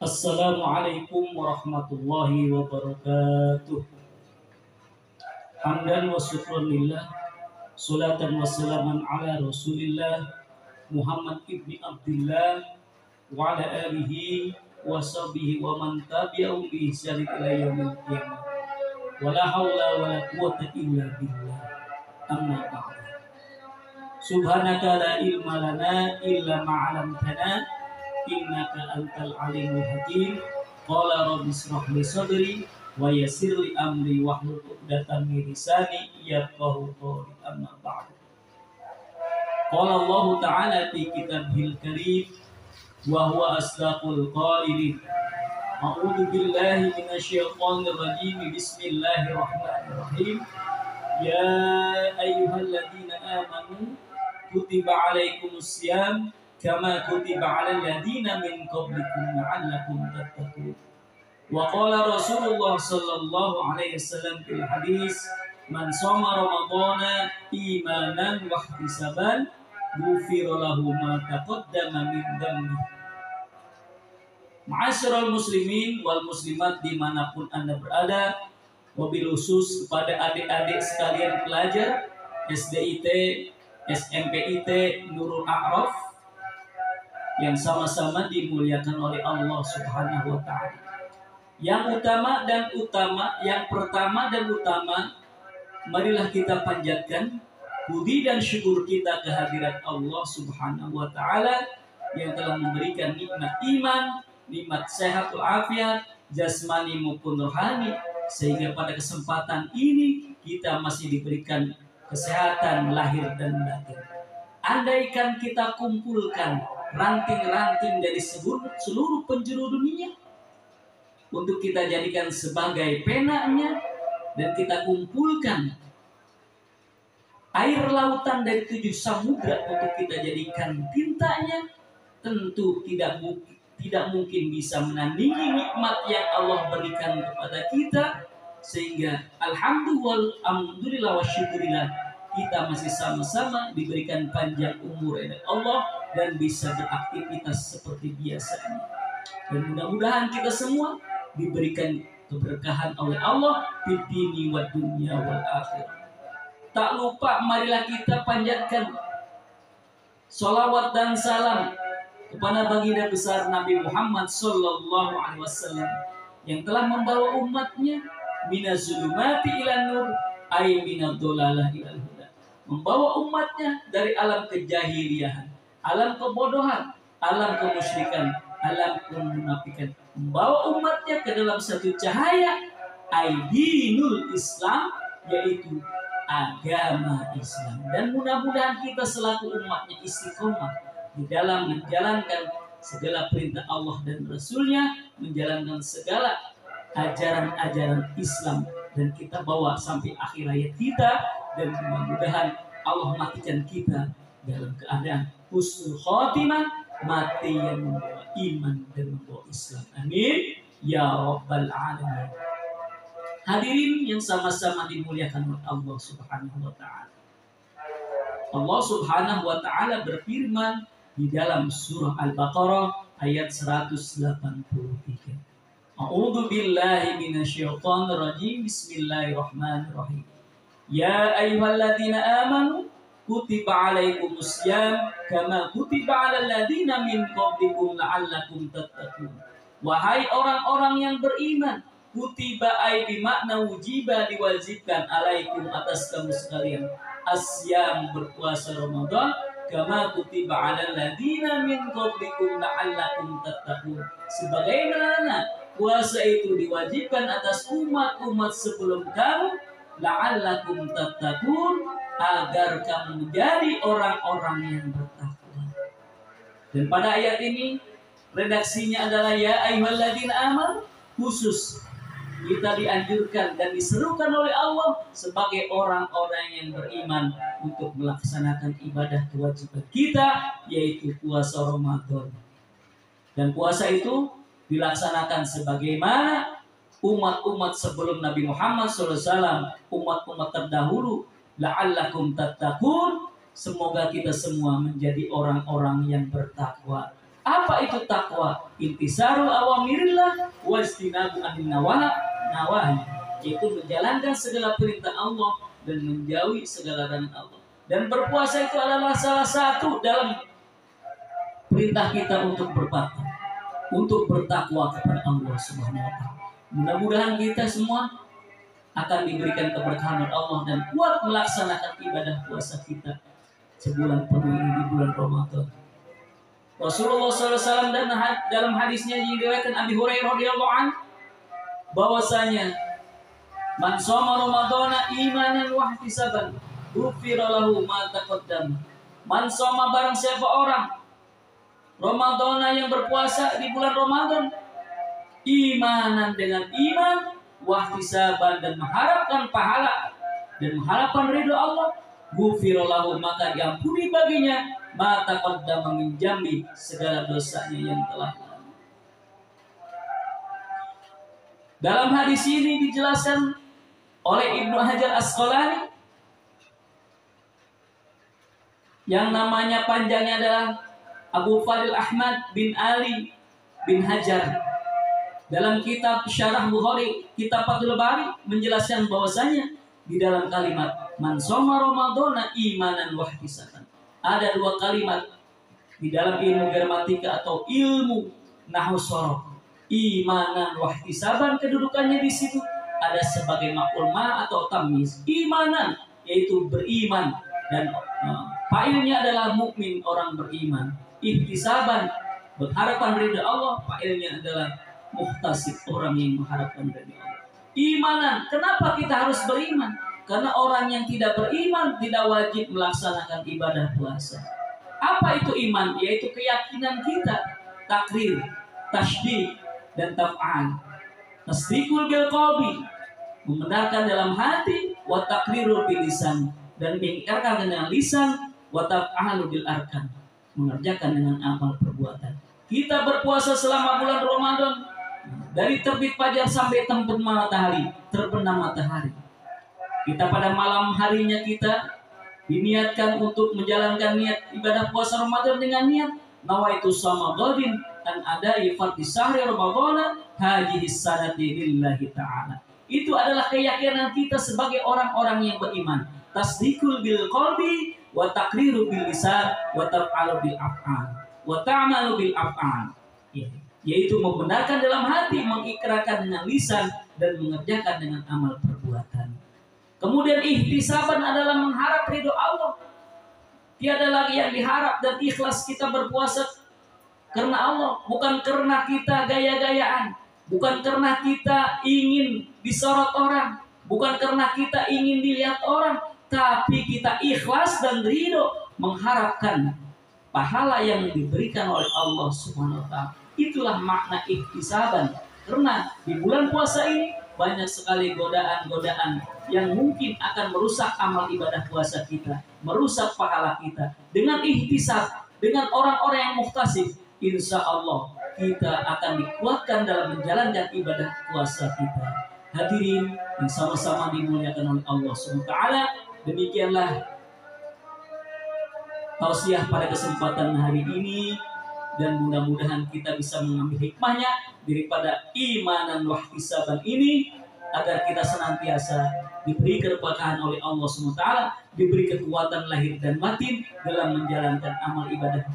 Assalamualaikum warahmatullahi wabarakatuh. Hamdan wa syukran lillah, salatan wa salaman ala Rasulillah Muhammad ibni Abdullah wa ala alihi wa sahbihi wa man tabi'ahum bi ihsan ila yaumil qiyamah. Wala haula wala quwwata illa billah. Amma ba'd. Subhanaka la ilma lana illa ma 'allamtana innaka antal alimul hakim. Qala rabbi ishrah li sadri wa yassir li amri wahlul 'uqdatam min lisani yafqahu qawli. Amma ba'd. Qala Allah ta'ala fi kitabihil karim wa huwa asdaqul qailin. A'udzu billahi minasyaitonir rajim. Bismillahirrahmanirrahim. Ya ayyuhalladzina amanu kutiba alaikumus syiyam kama kutiba 'alal ladzina min qablikum la'allakum tattaqun. Wa qala Rasulullah sallallahu alaihi wasallam fil hadis, man shoma ramadhana imanan wa ihtisaban ghufira lahu ma taqaddama min dhanbi. Ma'asyiral muslimin wal muslimat dimanapun Anda berada, wabil khusus kepada adik-adik sekalian pelajar SDIT, SMPIT Nurul A'raf yang sama-sama dimuliakan oleh Allah Subhanahu wa taala. Yang pertama dan utama, marilah kita panjatkan puji dan syukur kita kehadirat Allah Subhanahu wa taala yang telah memberikan nikmat iman, nikmat sehat walafiat jasmani maupun rohani, sehingga pada kesempatan ini kita masih diberikan kesehatan lahir dan batin. Andaikan kita kumpulkan ranting-ranting dari seluruh penjuru dunia untuk kita jadikan sebagai penanya, dan kita kumpulkan air lautan dari 7 samudra untuk kita jadikan tintanya, tentu tidak mungkin bisa menandingi nikmat yang Allah berikan kepada kita, sehingga alhamdulillah wa syukurillah kita masih sama-sama diberikan panjang umur oleh Allah dan bisa beraktivitas seperti biasanya. Dan mudah-mudahan kita semua diberikan keberkahan oleh Allah di dini wa dunya wal akhirah. Tak lupa marilah kita panjatkan salawat dan salam kepada baginda besar Nabi Muhammad sallallahu alaihi wasallam yang telah membawa umatnya minaz-zulumati ilan nur ay minad-dhalalah ilal huda, membawa umatnya dari alam kejahiliahan, alam kebodohan, alam kemusyrikan, alam kemunafikan, membawa umatnya ke dalam satu cahaya aidinul Islam, yaitu agama Islam. Dan mudah-mudahan kita selaku umatnya istiqomah di dalam menjalankan segala perintah Allah dan Rasulnya, menjalankan segala ajaran-ajaran Islam, dan kita bawa sampai akhir hayat kita, dan mudah-mudahan Allah matikan kita dalam keadaan husnul khotimah, mati yang membawa iman dan membawa Islam. Amin ya rabbal alamin. Hadirin yang sama-sama dimuliakan oleh Allah Subhanahu wa taala. Allah Subhanahu wa taala berfirman di dalam surah Al-Baqarah ayat 183. A'udzu billahi minasyaitonir rajim. Bismillahirrahmanirrahim. Ya ayyuhalladzina amanu kutiba alaikumus syiyam kama kutiba 'alal ladzina min qablikum la'allakum tattaqun. Wahai orang-orang yang beriman, kutiba ay bimakna wujiba, diwajibkan, alaikum atas kamu sekalian, asyam berpuasa Ramadan, kama kutiba 'alal ladzina min qablikum la'allakum tattaqun, sebagaimana puasa itu diwajibkan atas umat-umat sebelum kamu, la'allakum tattaqun, agar kamu menjadi orang-orang yang bertakwa. Dan pada ayat ini redaksinya adalah ya ayyuhalladzina amanu, khusus kita dianjurkan dan diserukan oleh Allah sebagai orang-orang yang beriman untuk melaksanakan ibadah kewajiban kita, yaitu puasa Ramadan. Dan puasa itu dilaksanakan sebagaimana umat-umat sebelum Nabi Muhammad SAW, umat-umat terdahulu, la'allakum tattaqun, semoga kita semua menjadi orang-orang yang bertakwa. Apa itu takwa? Intisarul awamirillah wajtinabu anin nawahi, yaitu menjalankan segala perintah Allah dan menjauhi segala larangan Allah. Dan berpuasa itu adalah salah satu dalam perintah kita untuk bertakwa kepada Allah Subhanahu wa taala. Mudah-mudahan kita semua akan diberikan keberkahan oleh Allah dan kuat melaksanakan ibadah puasa kita sebulan penuh ini di bulan Ramadan. Rasulullah SAW dan dalam hadisnya yang diriwayatkan Abi Hurairah radhiyallahu anhu bahwasanya man shoma ramadhana imanan wa ihtisaban ghufira lahu ma taqaddam. Man shoma, barang siapa orang Ramadhana yang berpuasa di bulan Ramadan imanan dengan iman wa ihtisaban dan mengharapkan pahala dan mengharapkan ridho Allah, ghufira lahu, maka diampuni baginya ma taqaddama min jambi, segala dosanya yang telah lalu. Dalam hadis ini dijelaskan oleh Ibnu Hajar Asqalani yang namanya panjangnya adalah Abu Fadil Ahmad bin Ali bin Hajar. Dalam kitab Syarah Bukhari, kitab Fathul Bari, menjelaskan bahwasanya di dalam kalimat man shoma ramadhana imanan wa ihtisaban ada dua kalimat di dalam ilmu gramatika atau ilmu nahwu shorof. Imanan wa ihtisaban, kedudukannya di situ ada sebagai maf'ul ma atau tamyiz. Imanan yaitu beriman dan fa'ilnya adalah mukmin, orang beriman. Ihtisaban, berharapan ridha Allah, fa'ilnya adalah muhtasib, orang yang mengharapkan ridha Allah. Imanan, kenapa kita harus beriman? Karena orang yang tidak beriman tidak wajib melaksanakan ibadah puasa. Apa itu iman? Yaitu keyakinan kita, takrir, tasydid, dan taf'al. Tasdiqul bil qalbi, membenarkan dalam hati, wa taqrirul bil lisan, dan mengikrarkan dengan lisan, wa taf'alu bil arkan, mengerjakan dengan amal perbuatan. Kita berpuasa selama bulan Ramadan dari terbit fajar sampai terbenam matahari. Kita pada malam harinya kita diniatkan untuk menjalankan niat ibadah puasa Ramadan dengan niat nawaitu shoma ghadin an adai fardhi syahri ramadhana hadhihi sanati lillahi ta'ala. Itu adalah keyakinan kita sebagai orang-orang yang beriman. Tasdiqul bil qalbi wa taqriru bil lisan wa taf'alu bil af'al wa ta'malu bil af'al. Yaitu membenarkan dalam hati, mengikrarkan dengan lisan, dan mengerjakan dengan amal perbuatan. Kemudian ihtisaban adalah mengharap ridho Allah. Tiada lagi yang diharap dan ikhlas kita berpuasa karena Allah, bukan karena kita gaya-gayaan, bukan karena kita ingin disorot orang, bukan karena kita ingin dilihat orang, tapi kita ikhlas dan ridho mengharapkan pahala yang diberikan oleh Allah Subhanahu wa taala. Itulah makna ihtisaban. Karena di bulan puasa ini banyak sekali godaan-godaan yang mungkin akan merusak amal ibadah puasa kita, merusak pahala kita. Dengan ihtisab, dengan orang-orang yang muhtasib, insya Allah kita akan dikuatkan dalam menjalankan ibadah puasa kita. Hadirin yang sama-sama dimuliakan oleh Allah SWT, demikianlah tausiah pada kesempatan hari ini, dan mudah-mudahan kita bisa mengambil hikmahnya daripada imanan wa ihtisaban ini, agar kita senantiasa diberi keberkahan oleh Allah SWT, diberi kekuatan lahir dan batin dalam menjalankan amal ibadah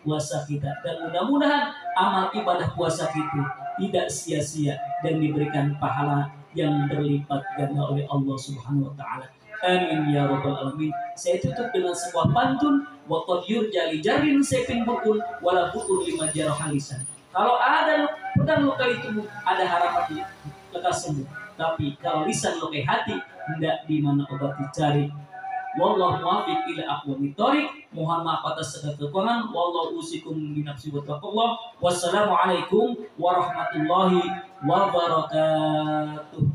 puasa kita, dan mudah-mudahan amal ibadah puasa kita tidak sia-sia dan diberikan pahala yang berlipat ganda oleh Allah Subhanahu wa taala. Amin ya rabbal alamin. Saya tutup dengan sebuah pantun, wa qad yurja li jarrin sayfin bukul wala bukul lima jarah lisan. Kalau ada pedang lukai tubuh, ada harapan lekas sembuh. Tapi kalau lisan lukai hati, hendak di mana obat dicari. Wallahu muwaffiq ila aqwamit thoriq. Mohon maaf atas segala kekurangan. Wallahu usikum bi nafsi wa taqullah. Wassalamualaikum warahmatullahi wabarakatuh.